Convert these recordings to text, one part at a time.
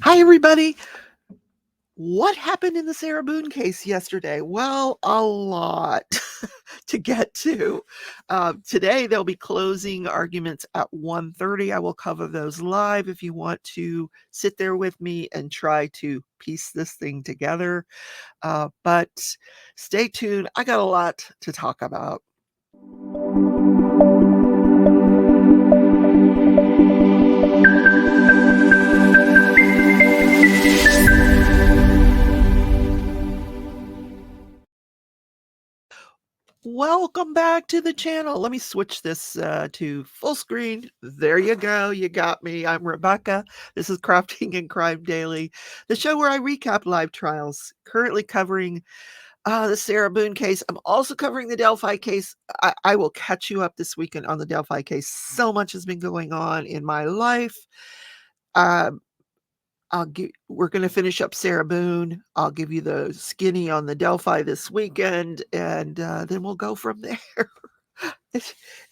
Hi, everybody. What happened in the Sarah Boone case yesterday? Well, a lot to get to. Today, there'll be closing arguments at 1:30. I will cover those live if you want to sit there with me and try to piece this thing together. But stay tuned. I got a lot to talk about. Welcome back to the channel. Let me switch this to full screen. There you go. You got me. I'm Rebecca. This is Crafting and Crime Daily, the show where I recap live trials. Currently covering the Sarah Boone case. I'm also covering the Delphi case. I will catch you up this weekend on the Delphi case. So much has been going on in my life. We're going to finish up Sarah Boone. I'll give you the skinny on the Delphi this weekend, and then we'll go from there.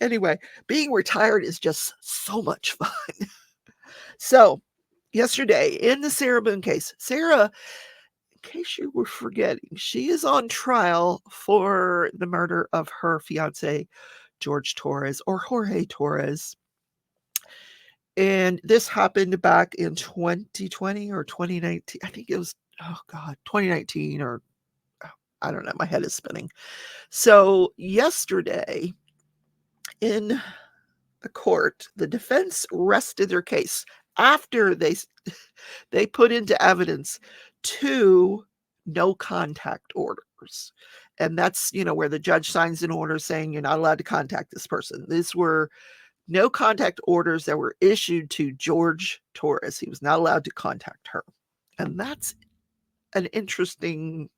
Anyway, being retired is just so much fun. So, yesterday in the Sarah Boone case, Sarah, in case you were forgetting, she is on trial for the murder of her fiance, George Torres, or Jorge Torres. And this happened back in 2020 or 2019. I think it was, 2019 or I don't know. My head is spinning. So yesterday in the court, the defense rested their case after they put into evidence 2 no contact orders. And that's, where the judge signs an order saying you're not allowed to contact this person. These were no contact orders that were issued to George Torres. He was not allowed to contact her. And that's an interesting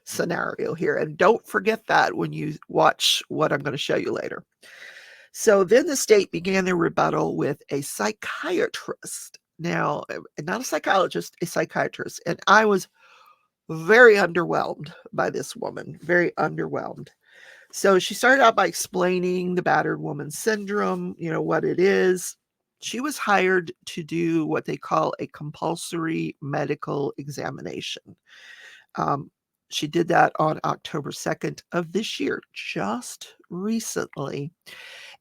scenario here. And don't forget that when you watch what I'm going to show you later. So then the state began their rebuttal with a psychiatrist. Now, not a psychologist, a psychiatrist. And I was very underwhelmed by this woman, very underwhelmed. So she started out by explaining the battered woman syndrome, what it is. She was hired to do what they call a compulsory medical examination. She did that on October 2nd of this year, just recently.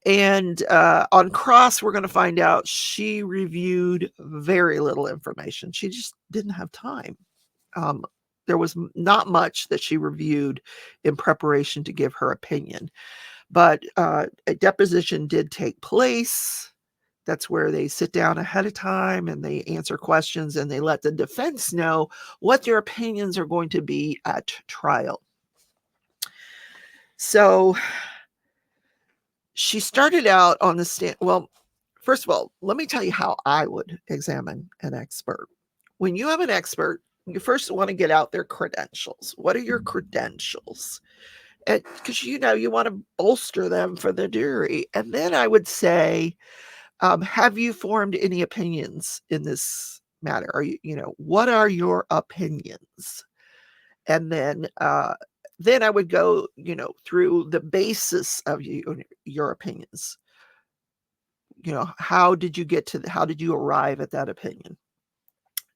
And on cross, we're going to find out she reviewed very little information. She just didn't have time. There was not much that she reviewed in preparation to give her opinion. But a deposition did take place. That's where they sit down ahead of time and they answer questions and they let the defense know what their opinions are going to be at trial. So she started out on the stand. Well, first of all, let me tell you how I would examine an expert. When you have an expert, you first want to get out their credentials. What are your credentials? Because you want to bolster them for the jury. And then I would say, have you formed any opinions in this matter? Are what are your opinions? And then I would go, through the basis of your opinions. How did you arrive at that opinion?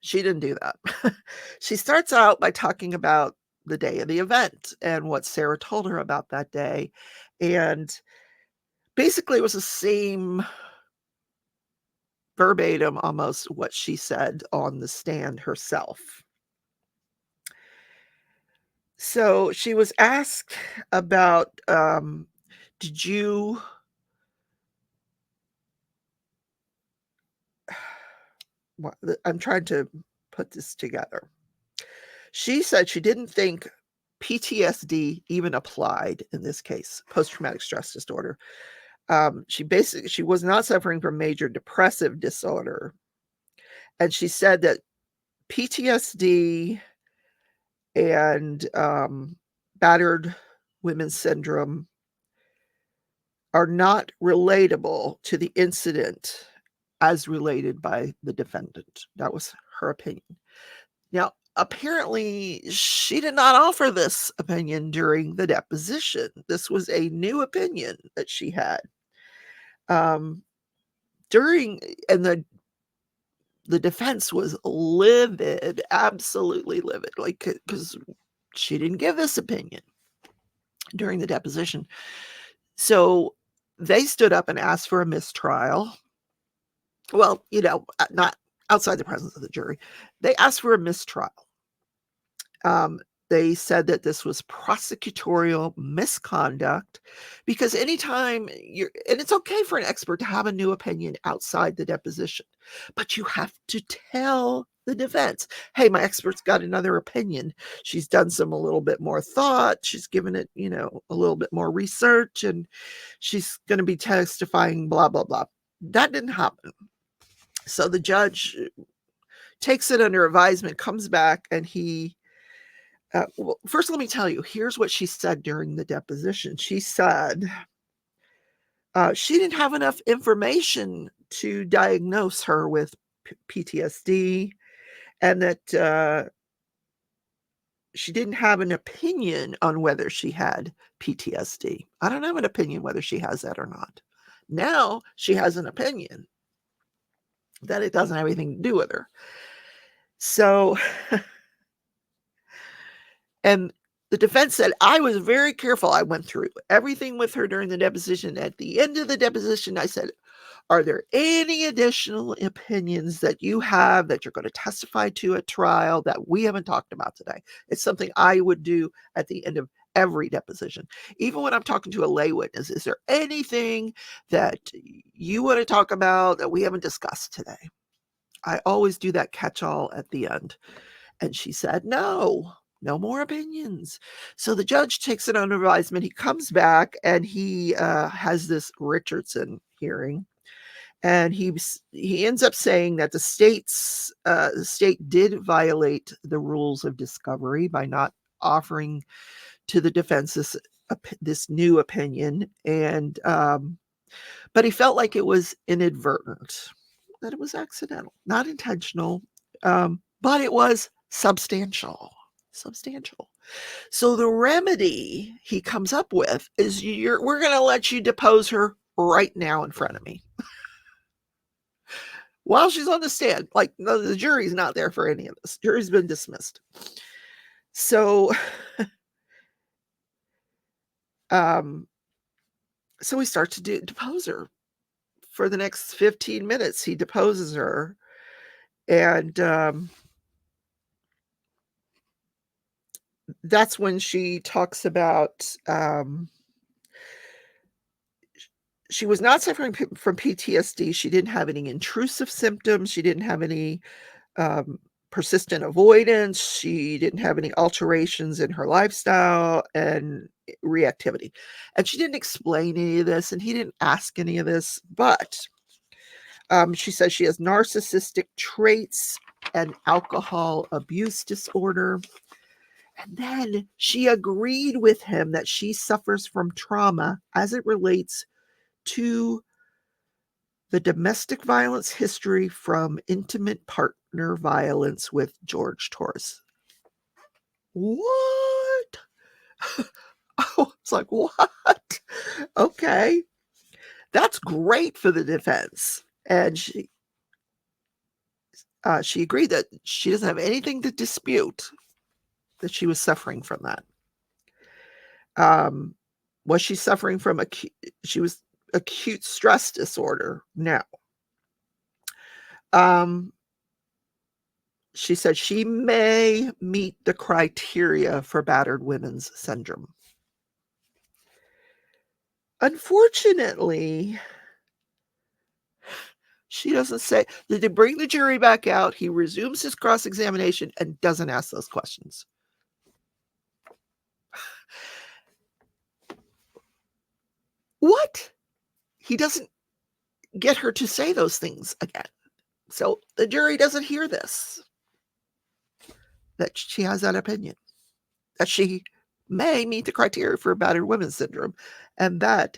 She didn't do that. She starts out by talking about the day of the event and what Sarah told her about that day. And basically it was the same verbatim almost what she said on the stand herself. So she was asked about, did you I'm trying to put this together. She said she didn't think PTSD even applied in this case, post-traumatic stress disorder. She was not suffering from major depressive disorder. And she said that PTSD and battered women's syndrome are not relatable to the incident as related by the defendant. That was her opinion. Now, apparently, she did not offer this opinion during the deposition. This was a new opinion that she had. The the defense was livid, absolutely livid, like, because she didn't give this opinion during the deposition. So they stood up and asked for a mistrial. Well, not outside the presence of the jury. They asked for a mistrial. They said that this was prosecutorial misconduct because anytime and it's okay for an expert to have a new opinion outside the deposition, but you have to tell the defense, hey, my expert's got another opinion. She's done a little bit more thought. She's given it, a little bit more research, and she's going to be testifying, blah, blah, blah. That didn't happen. So the judge takes it under advisement, comes back, and he well, first, let me tell you, here's what she said during the deposition. She said she didn't have enough information to diagnose her with PTSD, and that she didn't have an opinion on whether she had PTSD. I don't have an opinion whether she has that or not. Now she has an opinion that it doesn't have anything to do with her. So, and the defense said, I was very careful. I went through everything with her during the deposition. At the end of the deposition, I said, are there any additional opinions that you have that you're going to testify to at trial that we haven't talked about today? It's something I would do at the end of every deposition. Even when I'm talking to a lay witness, is there anything that you want to talk about that we haven't discussed today? I always do that catch-all at the end. And she said, no more opinions. So the judge takes it under advisement. He comes back and he has this Richardson hearing. And he ends up saying that the state did violate the rules of discovery by not offering to the defense this new opinion. And but he felt like it was inadvertent, that it was accidental, not intentional, but it was substantial. So the remedy he comes up with is we're going to let you depose her right now in front of me while she's on the stand. Like, no, the jury's not there for any of this. Jury's been dismissed. So, so he starts to depose her. For the next 15 minutes, he deposes her. And that's when she talks about she was not suffering from PTSD. She didn't have any intrusive symptoms. She didn't have any persistent avoidance. She didn't have any alterations in her lifestyle and reactivity. And she didn't explain any of this, and he didn't ask any of this. But she says she has narcissistic traits and alcohol abuse disorder. And then she agreed with him that she suffers from trauma as it relates to the domestic violence history from intimate partner violence with George Torres. What? Oh, it's like, what? Okay. That's great for the defense. And she agreed that she doesn't have anything to dispute that she was suffering from that. Was she suffering from acute stress disorder? No. She said she may meet the criteria for battered women's syndrome. Unfortunately, she doesn't say. They bring the jury back out. He resumes his cross-examination and doesn't ask those questions. What? He doesn't get her to say those things again. So the jury doesn't hear this, that she has that opinion, that she may meet the criteria for battered women's syndrome, and that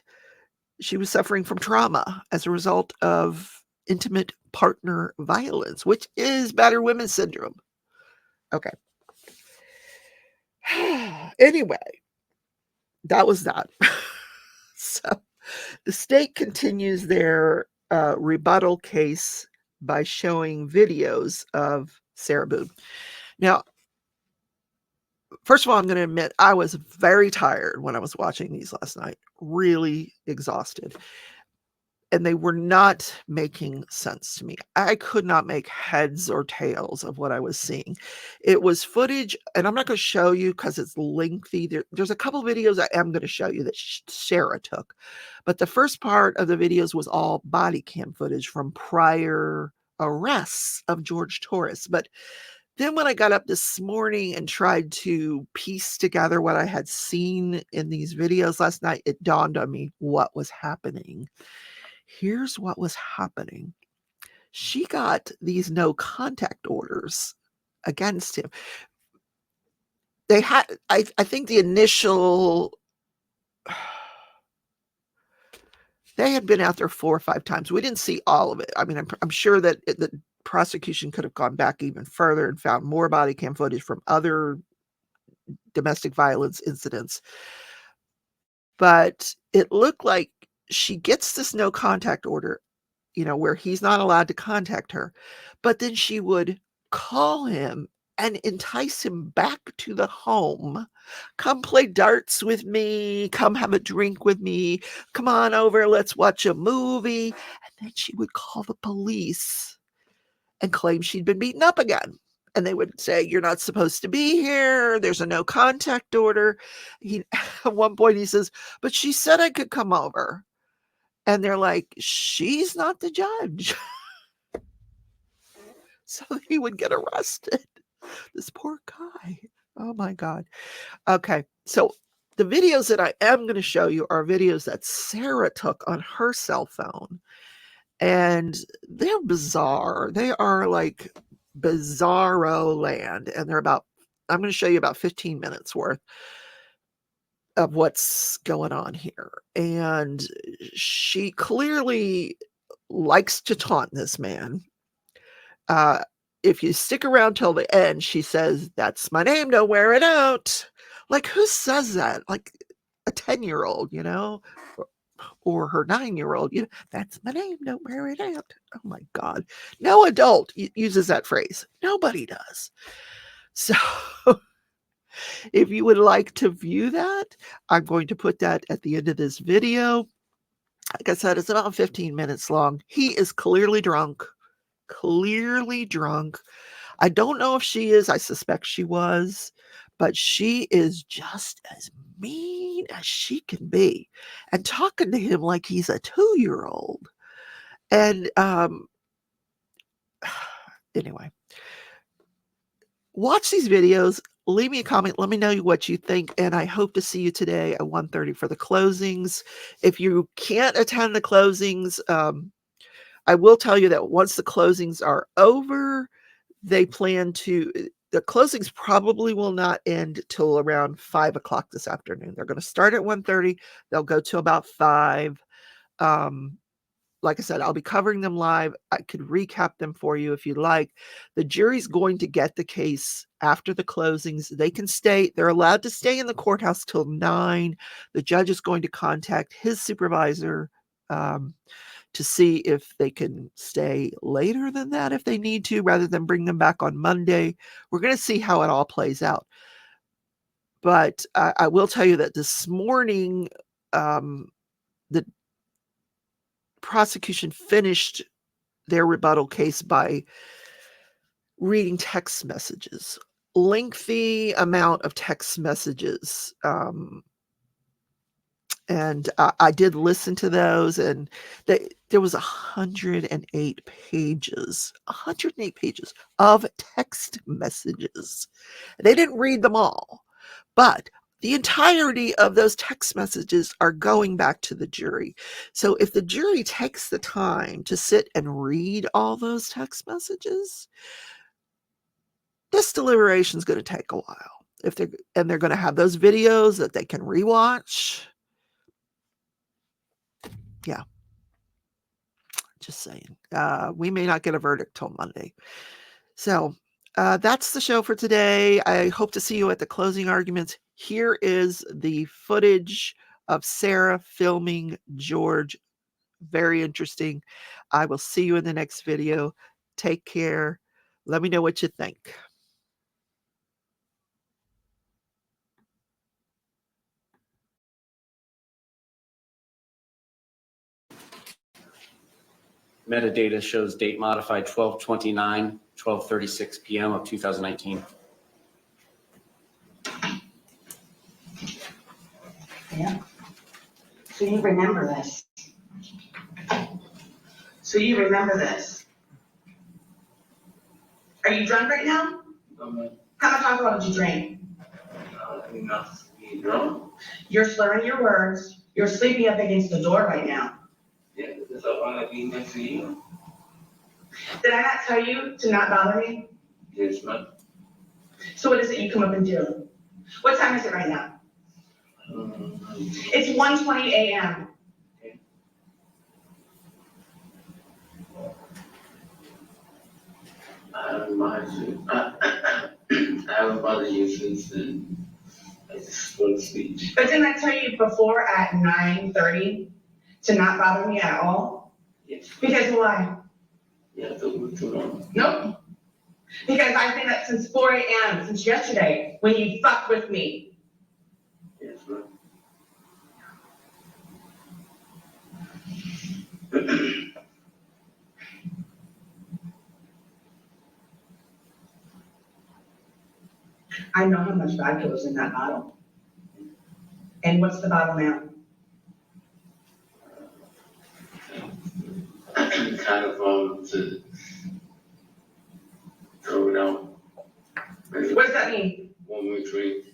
she was suffering from trauma as a result of intimate partner violence, which is battered women's syndrome. Okay. Anyway, that was that. So the state continues their rebuttal case by showing videos of Sarah Boone. Now, first of all, I'm going to admit I was very tired when I was watching these last night, really exhausted. And they were not making sense to me. I could not make heads or tails of what I was seeing. It was footage, and I'm not going to show you because it's lengthy. There's a couple videos I am going to show you that Sarah took. But the first part of the videos was all body cam footage from prior arrests of George Torres. But then when I got up this morning and tried to piece together what I had seen in these videos last night, it dawned on me what was happening. Here's what was happening. She got these no contact orders against him. They had, I think the initial, they had been out there 4 or 5 times. We didn't see all of it. I mean, I'm sure that the prosecution could have gone back even further and found more body cam footage from other domestic violence incidents. But it looked like she gets this no contact order, where he's not allowed to contact her. But then she would call him and entice him back to the home. Come play darts with me. Come have a drink with me. Come on over. Let's watch a movie. And then she would call the police and claim she'd been beaten up again. And they would say, you're not supposed to be here. There's a no contact order. At one point he says, but she said I could come over. And they're like, she's not the judge. So he would get arrested. This poor guy. Oh my God. Okay. So the videos that I am going to show you are videos that Sarah took on her cell phone. And they're bizarre. They are like bizarro land. And I'm going to show you about 15 minutes worth of what's going on here. And she clearly likes to taunt this man. If you stick around till the end, she says, that's my name, don't wear it out. Like, who says that? Like a 10-year-old, or her 9-year-old, that's my name, don't wear it out. Oh my God. No adult uses that phrase. Nobody does. So if you would like to view that, I'm going to put that at the end of this video. Like I said, it's about 15 minutes long. He is clearly drunk. I don't know if she is. I suspect she was, but she is just as mean as she can be and talking to him like he's a 2-year-old. And anyway, watch these videos. Leave me a comment. Let me know what you think. And I hope to see you today at 1:30 for the closings. If you can't attend the closings, I will tell you that once the closings are over, the closings probably will not end till around 5 o'clock this afternoon. They're going to start at 1:30. They'll go to about 5. Like I said, I'll be covering them live. I could recap them for you if you'd like. The jury's going to get the case after the closings. They're allowed to stay in the courthouse till 9. The judge is going to contact his supervisor to see if they can stay later than that if they need to, rather than bring them back on Monday. We're going to see how it all plays out. But I will tell you that this morning, the prosecution finished their rebuttal case by reading text messages, lengthy amount of text messages. And I did listen to those, and there was 108 pages of text messages. They didn't read them all, but the entirety of those text messages are going back to the jury. So if the jury takes the time to sit and read all those text messages, this deliberation is going to take a while. They're going to have those videos that they can rewatch. Yeah. Just saying. We may not get a verdict till Monday. So that's the show for today. I hope to see you at the closing arguments. Here is the footage of Sarah filming George Very interesting. I will see you in the next video. Take care. Let me know what you think. Metadata shows date modified 12/29, 12:36 p.m. of 2019. Yeah. So you remember this. So you remember this. Are you drunk right now? How much alcohol did you drink? Enough to be drunk. You're slurring your words. You're sleeping up against the door right now. Yeah, because I want to be next to you. Did I not tell you to not bother me? Yes, ma'am. So what is it you come up and do? What time is it right now? It's 1:20 a.m. I haven't bothered you since then. I just go to sleep. But didn't I tell you before at 9:30 to not bother me at all? Yes. Because why? Yeah, that was too long. Nope. Because I've been up since 4 a.m. since yesterday when you fucked with me. Yes, ma'am. I know how much vodka was in that bottle. And what's the bottle now? Kind of to throw it out. What does that mean? One more drink.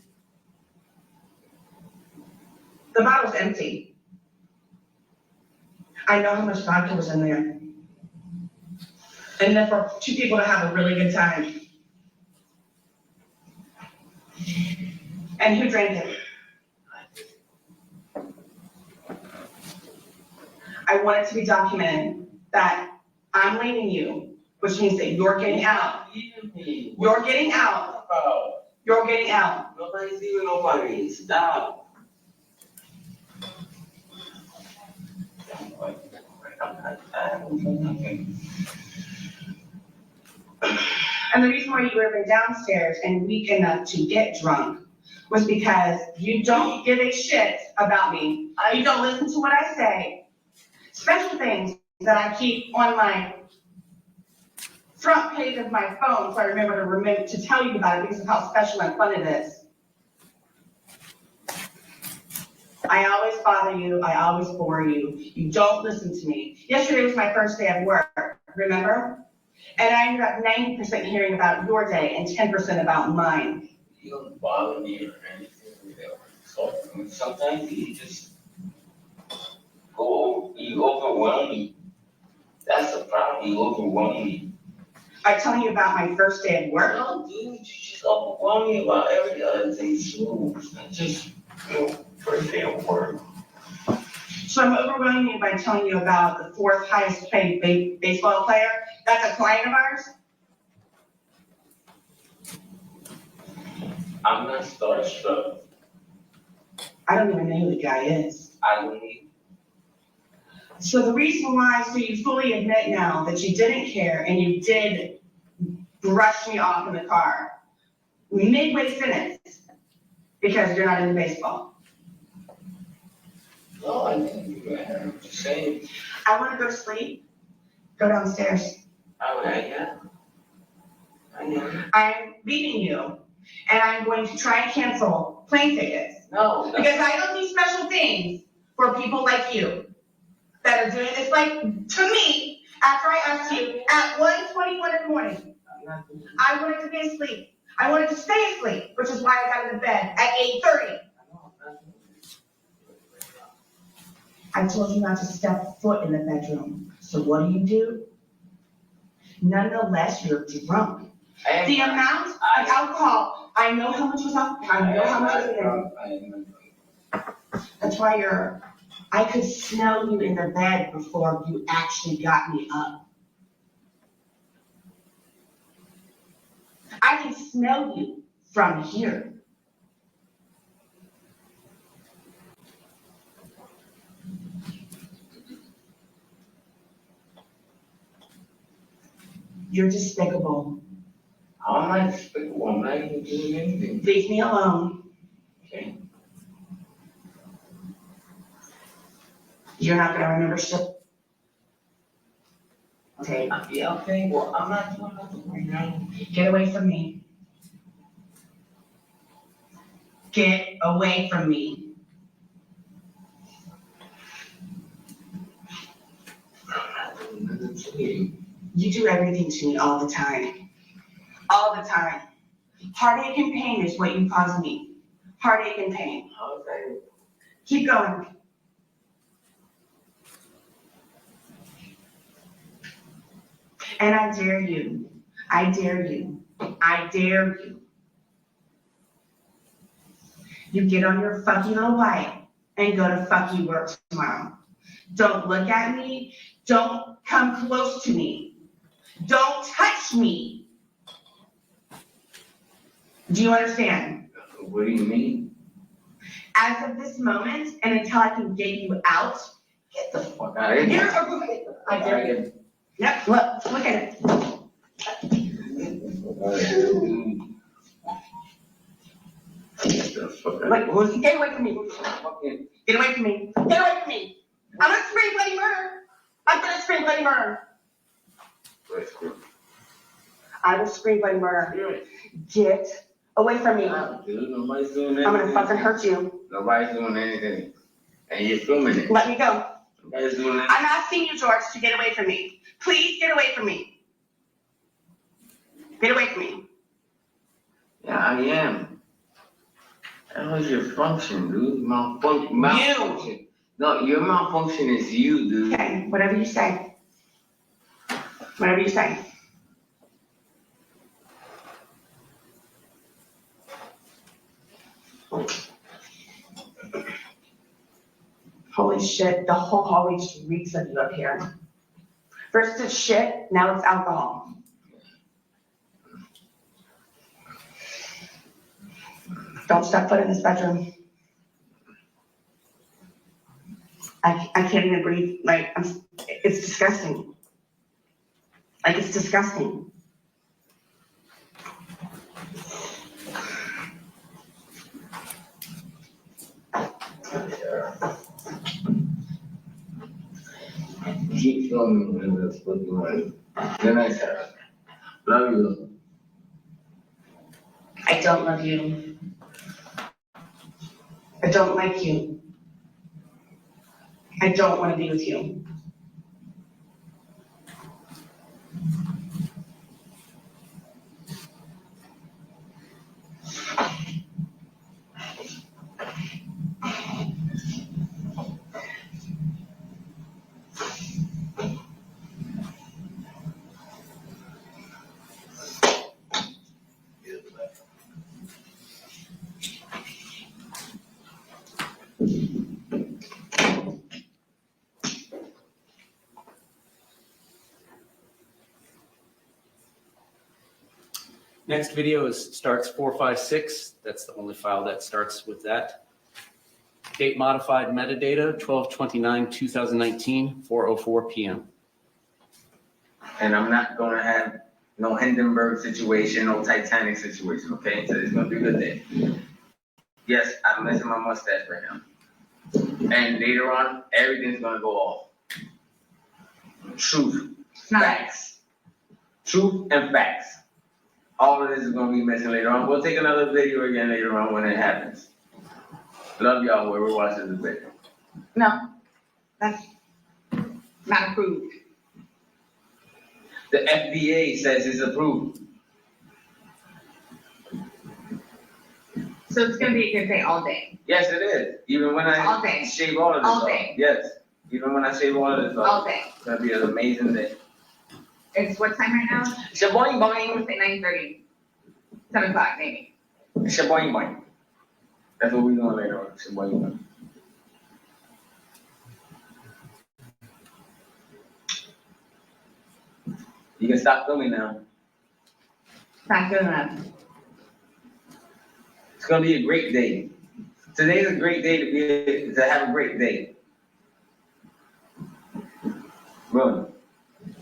The bottle's empty. I know how much vodka was in there. Enough for two people to have a really good time. And who drank it? I want it to be documented that I'm leaving you, which means that you're getting out. You're getting out. You're getting out. Nobody's leaving nobody. Stop. And the reason why you were even downstairs and weak enough to get drunk was because you don't give a shit about me. You don't listen to what I say. Special things that I keep on my front page of my phone so I remember to tell you about it because of how special and fun it is. I always bother you. I always bore you. You don't listen to me. Yesterday was my first day of work, remember? And I ended up 90% hearing about your day and 10% about mine. You don't bother me or anything. So sometimes you just you overwhelm me. That's the problem. You overwhelm me. By telling you about my first day of work. No, dude, you just overwhelm me about every other thing too. Not just, first day of work. So I'm overwhelming you by telling you about the fourth highest paid baseball player. That's a client of ours. I'm not starstruck. I don't even know who the guy is. I don't need. So the reason why, so you fully admit now that you didn't care and you did brush me off in the car, midway sentence, because you're not into baseball. No, I didn't, man. I'm just saying. I want to go to sleep. Go downstairs. I know. I'm leaving you, and I'm going to try and cancel plane tickets. No. Because I don't do special things for people like you that are doing this, like, to me, after I asked you at 1:21 in the morning. I wanted to be asleep. I wanted to stay asleep, which is why I got into bed at 8:30. I told you not to step foot in the bedroom. So what do? Nonetheless, you're drunk. The amount of alcohol, I know how much was alcohol. I know how much was in there. That's why I could smell you in the bed before you actually got me up. I can smell you from here. You're despicable. I'm not despicable, I'm not even doing anything. Leave me alone. Okay? You're not gonna remember shit. Okay, Yeah, okay, well, I'm not doing nothing right now. get away from me. Get away from me. I'm not doing nothing to you. You do everything to me all the time. All the time. Heartache and pain is what you cause me. Heartache and pain. How's that? Keep going. And I dare you. I dare you. I dare you. You get on your fucking little bike and go to fucking work tomorrow. Don't look at me. Don't come close to me. Don't touch me. Do you understand? What do you mean? As of this moment, and until I can get you out, Get the fuck out of here. I dare you. Yep, look at it. Look, get away from me. Get away from me. Get away from me. I'm gonna scream bloody murder. I'm gonna scream bloody murder. I will scream bloody murder. Get away from me. Dude, nobody's doing anything. I'm gonna fucking hurt you. Nobody's doing anything. And you're filming it. Let me go. Nobody's doing anything. I'm asking you, George, to get away from me. Please get away from me. Get away from me. Yeah, I am. That was your function, dude. Malfunction. No, your malfunction is you, dude. Okay, whatever you say. Whatever you say. Holy shit, the whole hallway just reeks of you up here. First it's shit, now it's alcohol. Don't step foot in this bedroom. I can't even breathe, like, it's disgusting. Like, it's disgusting. Keep filming when that's what you want. Then I said, love you. I don't love you. I don't like you. I don't want to be with you. Next video starts 456. That's the only file that starts with that. Date modified metadata, 12/29/2019, 4:04 p.m. And I'm not gonna have no Hindenburg situation, no Titanic situation, okay? So it's gonna be a good day. Yes, I'm missing my mustache right now. And later on, everything's gonna go off. Truth, facts. Truth and facts. All of this is gonna be missing later on. We'll take another video again later on when it happens. Love y'all, whoever watches this video. No, that's not approved. The FDA says it's approved. So it's gonna be a good day all day. Yes, it is. Even when All day. I shave all of this All off. day. Yes, even when I shave all of this All off. day. It's gonna be an amazing day. It's what time right now? Shaboing I boing. would say 9:30. 7 o'clock maybe. Shaboing boing. That's what we're doing later on. Shaboing boing. You can stop filming now. Not good enough. It's gonna be a great day. Today's a great day to have a great day. Run.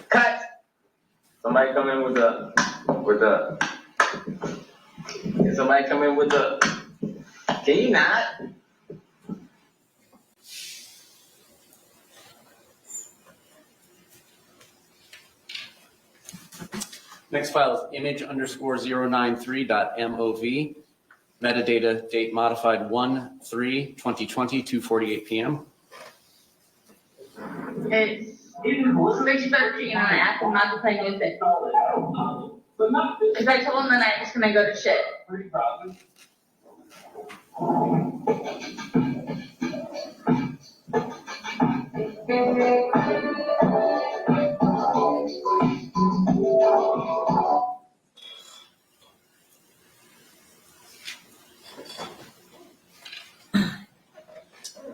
Cut. Somebody come in with the, can somebody come in with the, can you not? Next file is image_093.mov. Metadata date modified 1/3/2020, 2:48 p.m. It's 6:13 and I asked him not to play music. Cause I told him that I was gonna go to shit.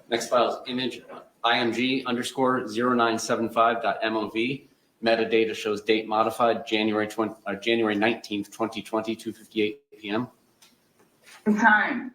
Next file is img_0975.mov. Metadata shows date modified January 19th, 2020, 2:58 p.m. Time.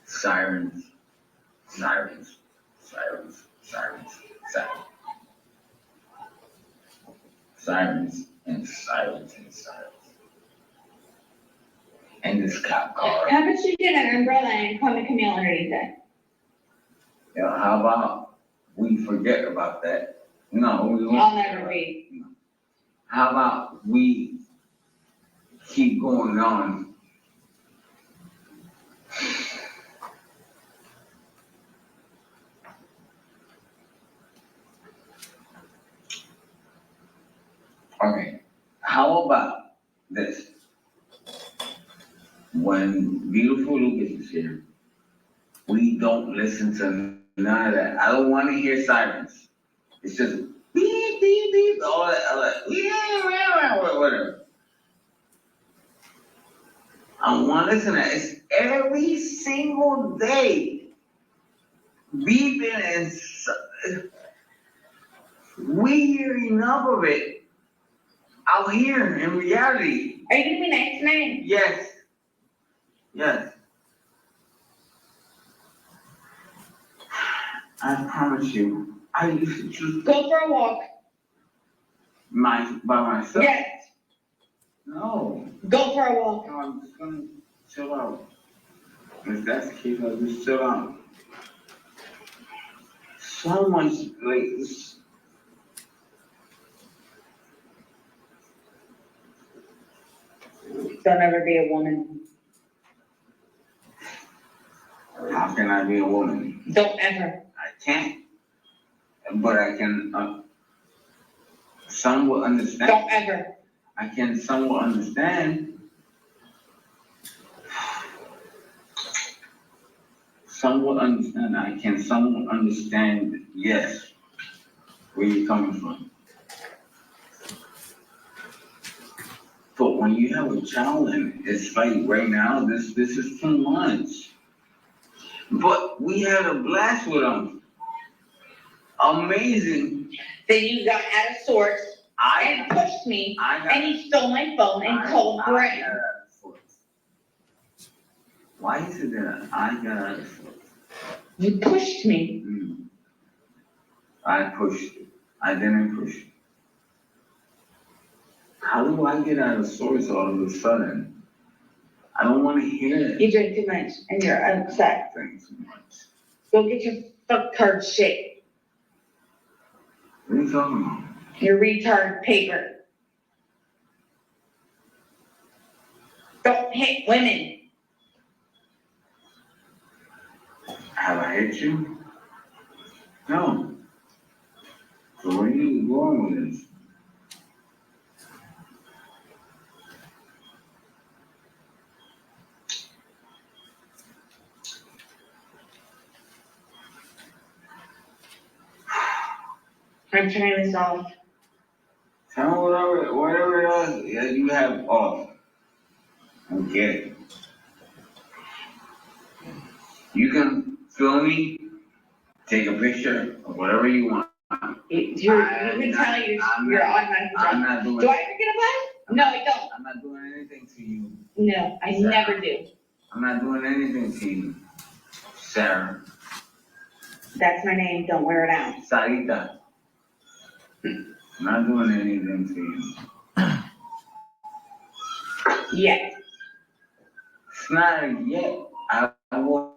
Sirens, sirens, sirens, sirens, sirens. Sirens and sirens and sirens. And this cop car. How about you get an umbrella and come to Camille underneath it? You know, how about we forget about that? No, we won't. I'll never read. How about we keep going on? Okay, how about this? When beautiful Lucas is here, we don't listen to none of that. I don't want to hear sirens. It's just beep, beep, beep, all that, whatever. I don't want to listen to that. It's every single day. Beeping and we hear enough of it out here in reality. Are you gonna be nice tonight? Yes. Yes. I promise you, I used to choose Go for a walk. by myself. Yes, No, go for a walk. no, I'm just gonna chill out. If that's the case, I'll just chill out. So much, like, Don't ever be a woman. how can I be a woman? Don't ever. I can't. But I can, somewhat understand. Don't ever. I can somewhat understand. Somewhat understand. I can somewhat understand, yes, where you're coming from. But when you have a child and it's like right now, this is too much. But we had a blast with them. Amazing. Then you got out of sorts and pushed me, and you stole my phone and called Greg. Why is it that I got out of sorts? You pushed me. I pushed you. I didn't push you. How do I get out of sorts all of a sudden? I don't want to hear it. You drink too much and you're upset. Thanks so much. Go get your fuck card shit. What are you talking about? Your retard paper. Don't hit women. Have I hit you? No. So where are you going with this? I'm turning this off. Tell me whatever else you have off. Okay. You can feel me take a picture of whatever you want. You can tell you're automatically I'm drunk. not doing. Do I ever get a bus? No, I don't. I'm not doing anything to you. No, I Sarah. never do. I'm not doing anything to you, Sarah. That's my name, don't wear it out. Sarita. I'm not doing anything to you. Yes. It's not yet. I will